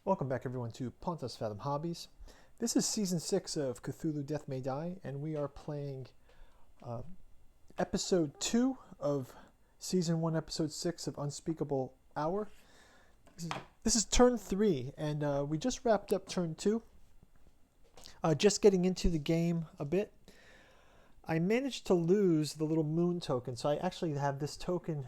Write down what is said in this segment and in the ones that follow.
Welcome back everyone to Pontus Fathom Hobbies. This is Season 6 of Cthulhu Death May Die, and we are playing Episode 2 of Season 1, Episode 6 of Unspeakable Hour. This is Turn 3, and we just wrapped up Turn 2. Just getting into the game a bit. I managed to lose the little moon token, so I actually have this token.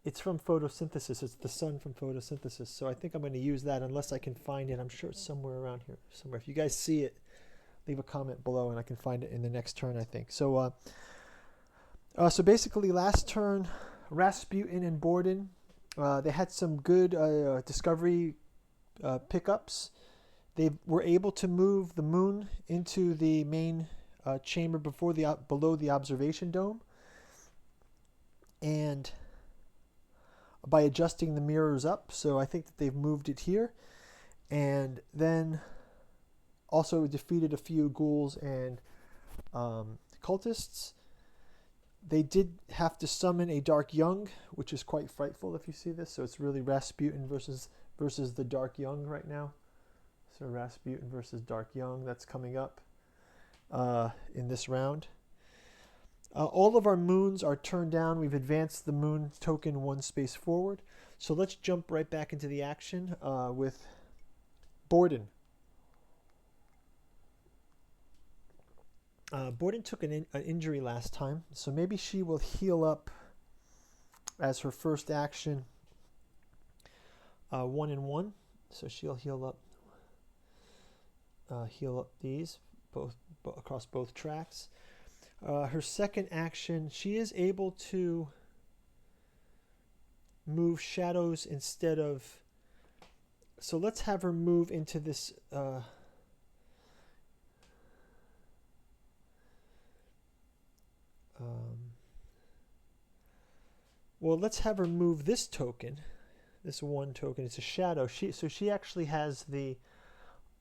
It's from photosynthesis. It's the sun from photosynthesis. So I think I'm going to use that unless I can find it. I'm sure it's somewhere around here. Somewhere. If you guys see it, leave a comment below and I can find it in the next turn, I think. So basically last turn, Rasputin and Borden, they had some good discovery pickups. They were able to move the moon into the main chamber below the observation dome. And by adjusting the mirrors up, so I think that they've moved it here, and then also defeated a few ghouls and cultists. They did have to summon a Dark Young, which is quite frightful if you see this. So it's really Rasputin versus the Dark Young right now. So Rasputin versus Dark Young, that's coming up in this round. All of our moons are turned down. We've advanced the moon token one space forward. So let's jump right back into the action with Borden. Borden took an injury last time, so maybe she will heal up as her first action 1 and 1. So she'll heal up these both across both tracks. Her second action, she is able to move shadows instead of... So let's have her move into this... well, let's have her move this token. This one token. It's a shadow. So she actually has the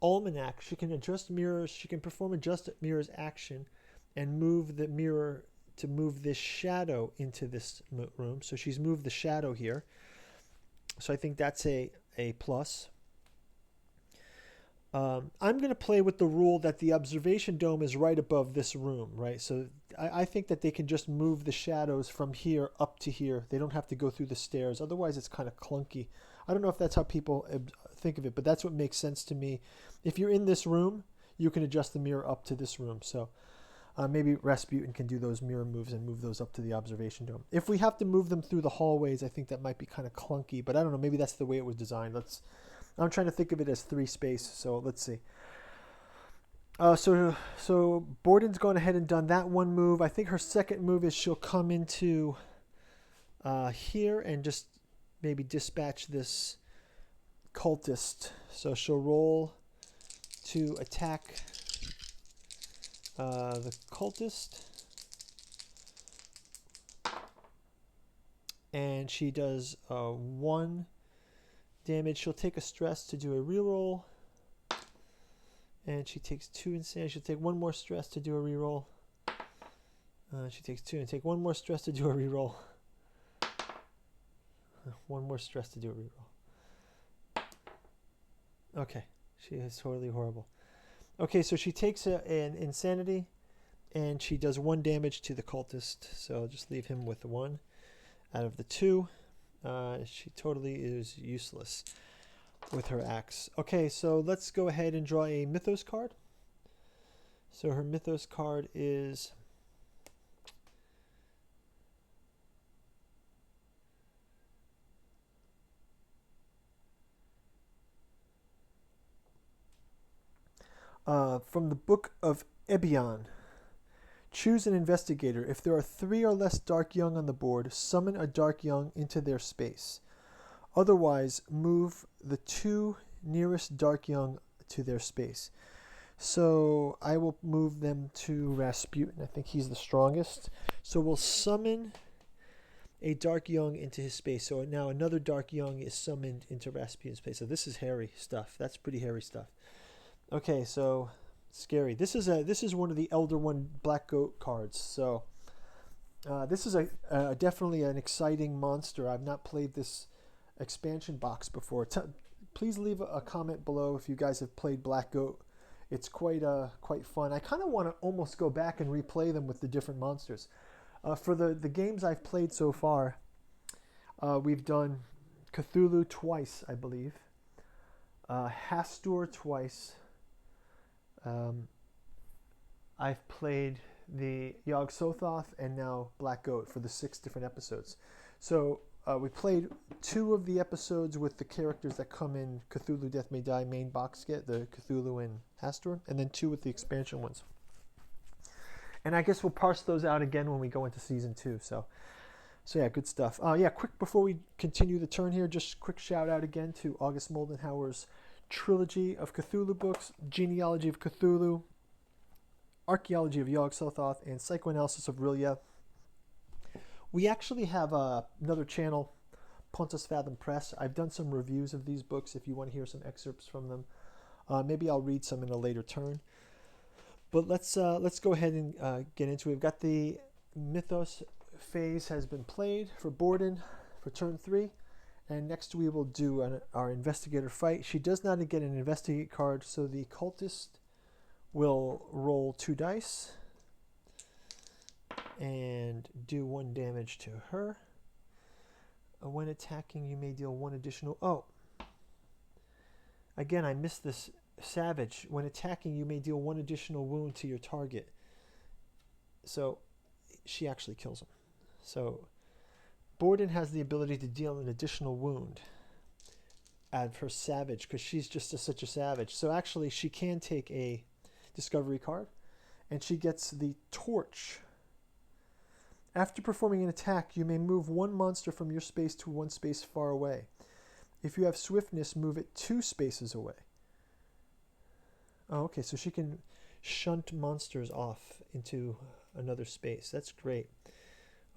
almanac. She can adjust mirrors. She can perform adjust mirrors action and move the mirror to move this shadow into this room. So she's moved the shadow here. So I think that's a plus. I'm going to play with the rule that the observation dome is right above this room, right? So I think that they can just move the shadows from here up to here. They don't have to go through the stairs. Otherwise, it's kind of clunky. I don't know if that's how people think of it, but that's what makes sense to me. If you're in this room, you can adjust the mirror up to this room. So maybe Rasputin can do those mirror moves and move those up to the observation dome. If we have to move them through the hallways, I think that might be kind of clunky, but I don't know. Maybe that's the way it was designed. I'm trying to think of it as 3 space, so let's see. So Borden's gone ahead and done that one move. I think her second move is she'll come into here and just maybe dispatch this cultist. So she'll roll to attack the cultist, and she does 1 damage. She'll take a stress to do a reroll, and she takes 2 insanity. She'll take 1 more stress to do a reroll. She takes 2 and take 1 more stress to do a reroll. 1 more stress to do a reroll. Okay, she is totally horrible. Okay, so she takes an insanity, and she does 1 damage to the cultist. So I'll just leave him with 1 out of the 2. She totally is useless with her axe. Okay, so let's go ahead and draw a Mythos card. So her Mythos card is... from the Book of Ebion. Choose an investigator. If there are 3 or less Dark Young on the board, summon a Dark Young into their space. Otherwise, move the 2 nearest Dark Young to their space. So I will move them to Rasputin. I think he's the strongest. So we'll summon a Dark Young into his space. So now another Dark Young is summoned into Rasputin's space. So this is hairy stuff. That's pretty hairy stuff. Okay, so scary. This is one of the Elder One Black Goat cards. So this is definitely an exciting monster. I've not played this expansion box before. please leave a comment below if you guys have played Black Goat. It's quite fun. I kind of want to almost go back and replay them with the different monsters. For the games I've played so far, we've done Cthulhu twice, I believe. Hastur twice. I've played the Yog Sothoth and now Black Goat for the 6 different episodes. So we played 2 of the episodes with the characters that come in Cthulhu Death May Die main box kit, the Cthulhu and Hastur, and then 2 with the expansion ones. And I guess we'll parse those out again when we go into season 2. So yeah, good stuff. Quick before we continue the turn here, just quick shout out again to August Moldenhauer's trilogy of Cthulhu books, Genealogy of Cthulhu, Archaeology of Yog Sothoth, and Psychoanalysis of Rilya. We actually have another channel, Pontus Fathom Press. I've done some reviews of these books if you want to hear some excerpts from them. Maybe I'll read some in a later turn. But let's go ahead and get into it. We've got the Mythos phase has been played for Borden for turn 3. And next we will do our investigator fight. She does not get an investigate card, so the cultist will roll 2 dice and do 1 damage to her. When attacking, you may deal 1 additional... Oh! Again, I missed this. Savage. When attacking, you may deal 1 additional wound to your target. So, she actually kills him. So, Borden has the ability to deal an additional wound at her savage, because she's just such a savage. So actually, she can take a discovery card, and she gets the Torch. After performing an attack, you may move 1 monster from your space to 1 space far away. If you have swiftness, move it 2 spaces away. Oh, okay, so she can shunt monsters off into another space. That's great.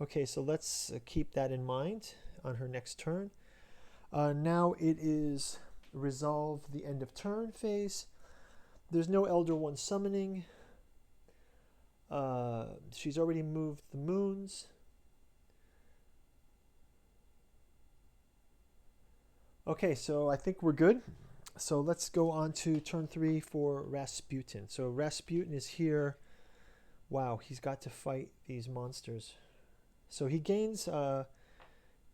Okay, so let's keep that in mind on her next turn. Now it is resolve the end of turn phase. There's no Elder One summoning. She's already moved the moons. Okay, so I think we're good. So let's go on to turn 3 for Rasputin. So Rasputin is here. Wow, he's got to fight these monsters. So he gains does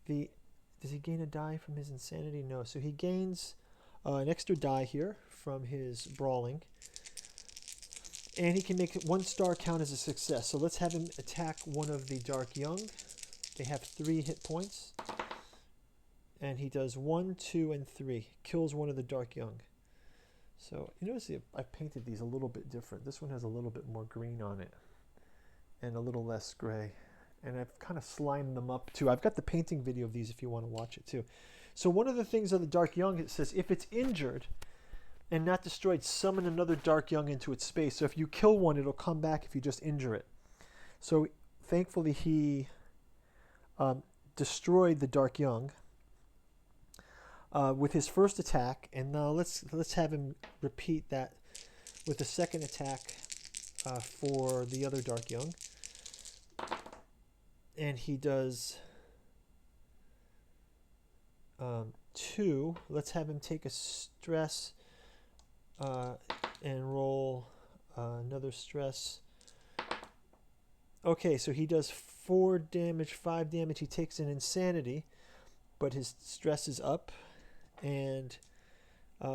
he gain a die from his insanity? No. So he gains an extra die here from his brawling. And he can make 1 star count as a success. So let's have him attack one of the Dark Young. They have 3 hit points. And he does 1, 2, and 3. Kills one of the Dark Young. So you notice I've painted these a little bit different. This one has a little bit more green on it. And a little less gray. And I've kind of slimed them up too. I've got the painting video of these if you want to watch it too. So one of the things of the Dark Young, it says if it's injured and not destroyed, summon another Dark Young into its space. So if you kill one, it'll come back if you just injure it. So thankfully he destroyed the Dark Young with his first attack. And now let's have him repeat that with the second attack for the other Dark Young. And he does 2. Let's have him take a stress and roll another stress. Okay, so he does 4 damage, 5 damage. He takes an insanity, but his stress is up, and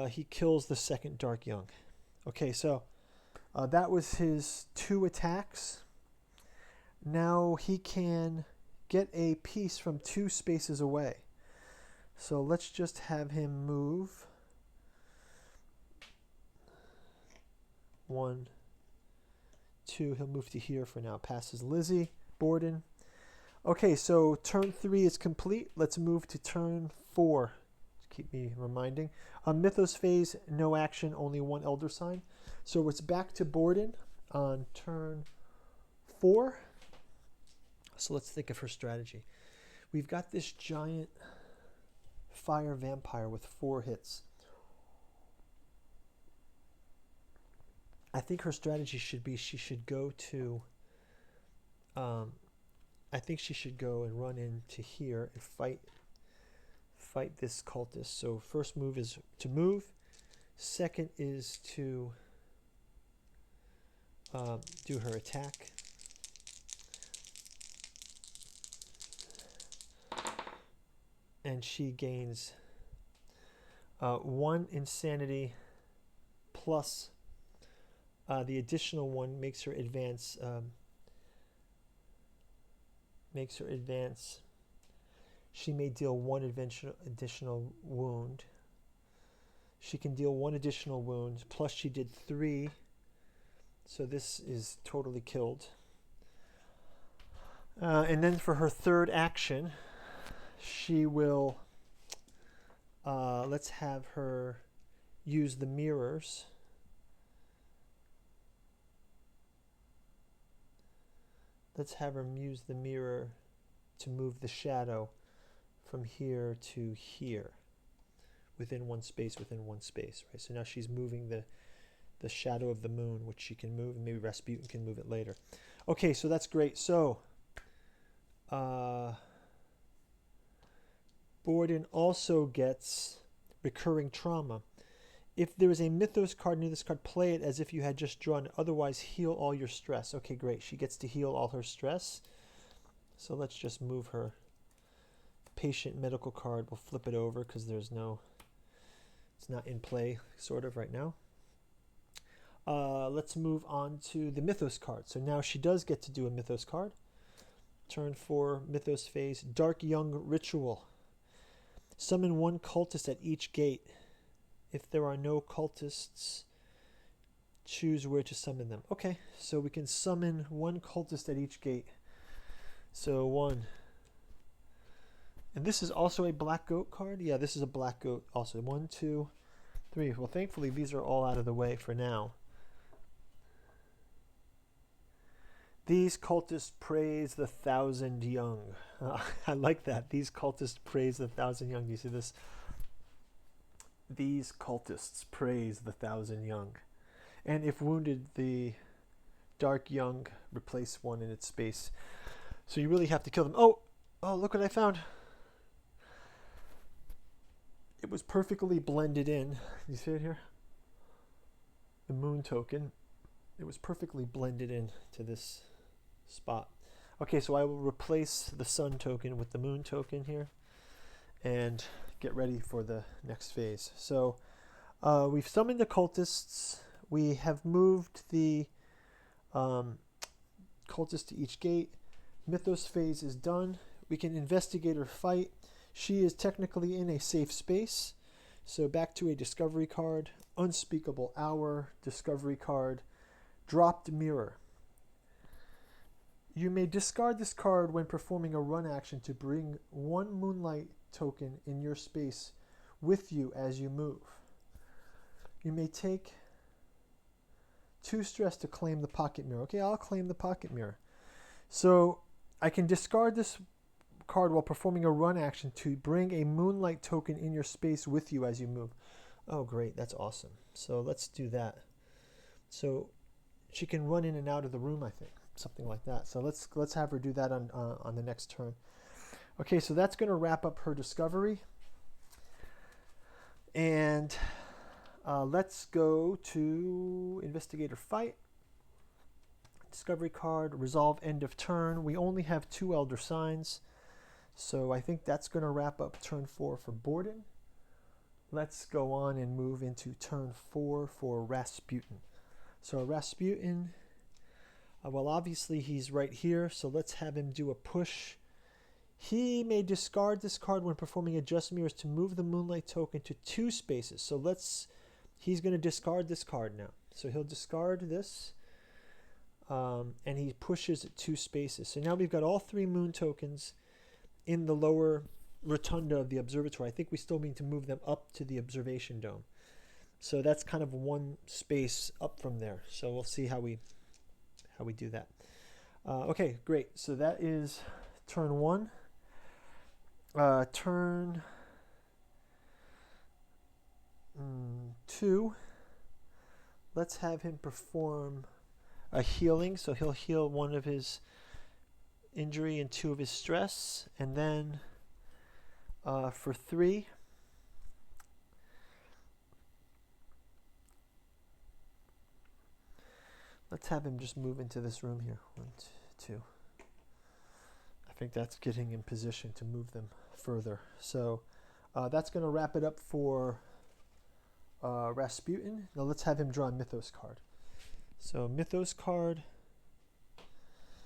he kills the second Dark Young. Okay, so that was his 2 attacks. Now he can get a piece from 2 spaces away. So let's just have him move 1, 2. He'll move to here for now. Passes Lizzie, Borden. Okay, so turn 3 is complete. Let's move to turn 4. Keep me reminding. Mythos phase, no action, only 1 Elder Sign. So it's back to Borden on turn 4. So let's think of her strategy. We've got this giant fire vampire with 4 hits. I think her strategy should be she should go to... I think she should go and run into here and fight this cultist. So first move is to move. Second is to do her attack. And she gains 1 insanity plus the additional one makes her advance. She may deal 1 additional wound. She can deal 1 additional wound, plus she did 3. So this is totally killed. And then for her third action, she will, let's have her use the mirrors. Let's have her use the mirror to move the shadow from here to here. Within one space, right? So now she's moving the shadow of the moon, which she can move, and maybe Rasputin can move it later. Okay, so that's great. So, Borden also gets recurring trauma. If there is a Mythos card near this card, play it as if you had just drawn it. Otherwise, heal all your stress. Okay, great. She gets to heal all her stress. So let's just move her patient medical card. We'll flip it over because there's no... It's not in play, sort of, right now. Let's move on to the Mythos card. So now she does get to do a Mythos card. Turn 4, Mythos phase, Dark Young Ritual. Summon 1 cultist at each gate. If there are no cultists, choose where to summon them. Okay, so we can summon 1 cultist at each gate. So 1. And this is also a black goat card? Yeah, this is a black goat also. 1, 2, 3. Well, thankfully, these are all out of the way for now. These cultists praise the 1,000 young. I like that. These cultists praise the 1,000 young. Do you see this? These cultists praise the 1,000 young. And if wounded, the dark young replace 1 in its space. So you really have to kill them. Oh, look what I found. It was perfectly blended in. You see it here? The moon token. It was perfectly blended in to this spot. Okay, so I will replace the sun token with the moon token here and get ready for the next phase. So we've summoned the cultists. We have moved the cultists to each gate. Mythos phase is done. We can investigate or fight. She is technically in a safe space. So back to a discovery card. Unspeakable Hour, discovery card. Dropped Mirror. You may discard this card when performing a run action to bring 1 Moonlight token in your space with you as you move. You may take 2 stress to claim the pocket mirror. Okay, I'll claim the pocket mirror. So I can discard this card while performing a run action to bring a Moonlight token in your space with you as you move. Oh, great. That's awesome. So let's do that. So she can run in and out of the room, I think. Something like that. So let's have her do that on the next turn. Okay, so that's going to wrap up her discovery. And let's go to Investigator Fight. Discovery card, resolve end of turn. We only have 2 Elder Signs. So I think that's going to wrap up turn 4 for Borden. Let's go on and move into turn 4 for Rasputin. So Rasputin, well, obviously he's right here, so let's have him do a push. He may discard this card when performing Adjust Mirrors to move the Moonlight token to 2 spaces. So he's going to discard this card now. So he'll discard this, and he pushes it 2 spaces. So now we've got all 3 moon tokens in the lower rotunda of the observatory. I think we still need to move them up to the observation dome. So that's kind of 1 space up from there. So we'll see how we do that. Okay, great. So that is turn 1. Turn 2. Let's have him perform a healing. So he'll heal 1 of his injury and 2 of his stress, and then For 3, let's have him just move into this room here. 1, 2. I think that's getting in position to move them further. So that's going to wrap it up for Rasputin. Now let's have him draw a Mythos card. So Mythos card.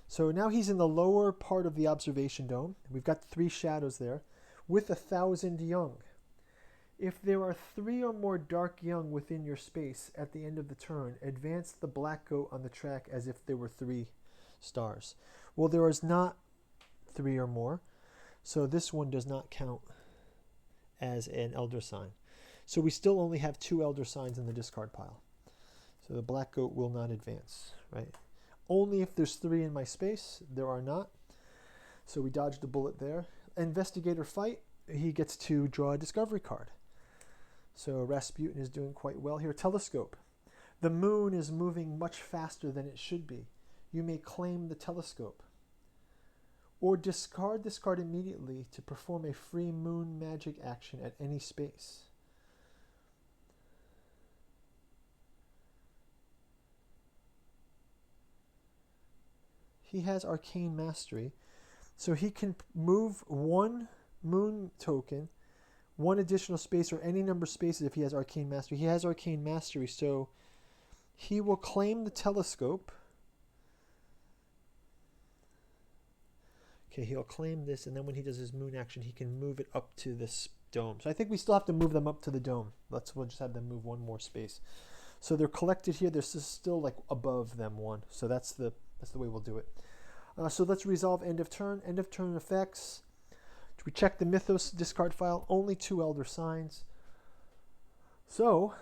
So now he's in the lower part of the observation dome. We've got 3 shadows there with 1,000 young. If there are 3 or more dark young within your space at the end of the turn, advance the black goat on the track as if there were 3 stars. Well, there is not 3 or more, so this one does not count as an elder sign. So we still only have 2 elder signs in the discard pile. So the black goat will not advance, right? Only if there's 3 in my space. There are not. So we dodged a bullet there. Investigator fight. He gets to draw a discovery card. So Rasputin is doing quite well here. Telescope. The moon is moving much faster than it should be. You may claim the telescope. Or discard this card immediately to perform a free moon magic action at any space. He has Arcane Mastery, so he can move 1 moon token, 1 additional space, or any number of spaces if he has Arcane Mastery. He has Arcane Mastery, so he will claim the telescope. Okay, he'll claim this, and then when he does his moon action, he can move it up to this dome. So I think we still have to move them up to the dome. We'll just have them move 1 more space. So they're collected here. They're still like above them 1. So that's the way we'll do it. So let's resolve end of turn. End of turn effects. We check the Mythos discard file. Only 2 elder signs. So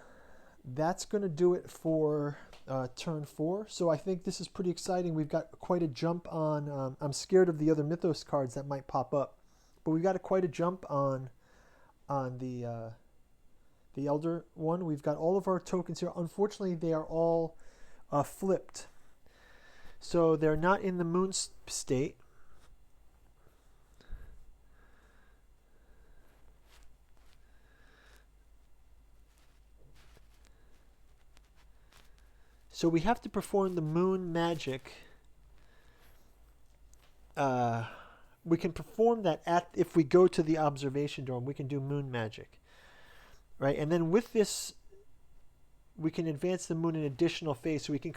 that's going to do it for turn 4. So I think this is pretty exciting. We've got quite a jump on. I'm scared of the other Mythos cards that might pop up, but we've got quite a jump on the elder one. We've got all of our tokens here. Unfortunately, they are all flipped. So they're not in the moon state. So we have to perform the moon magic. We can perform that if we go to the observation dome, we can do moon magic. Right? And then with this, we can advance the moon an additional phase. So we can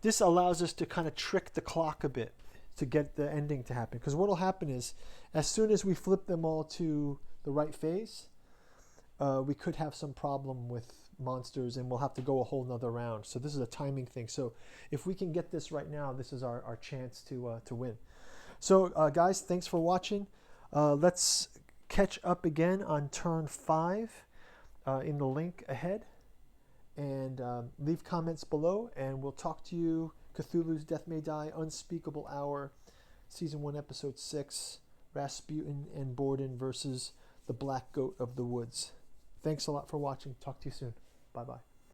this allows us to kind of trick the clock a bit to get the ending to happen. Because what will happen is, as soon as we flip them all to the right phase, we could have some problem with monsters and we'll have to go a whole nother round. So this is a timing thing. So if we can get this right now, this is our chance to win. So guys, thanks for watching. Let's catch up again on turn 5 in the link ahead. And leave comments below, and we'll talk to you. Cthulhu's Death May Die, Unspeakable Hour, Season 1, Episode 6, Rasputin and Borden versus the Black Goat of the Woods. Thanks a lot for watching. Talk to you soon. Bye-bye.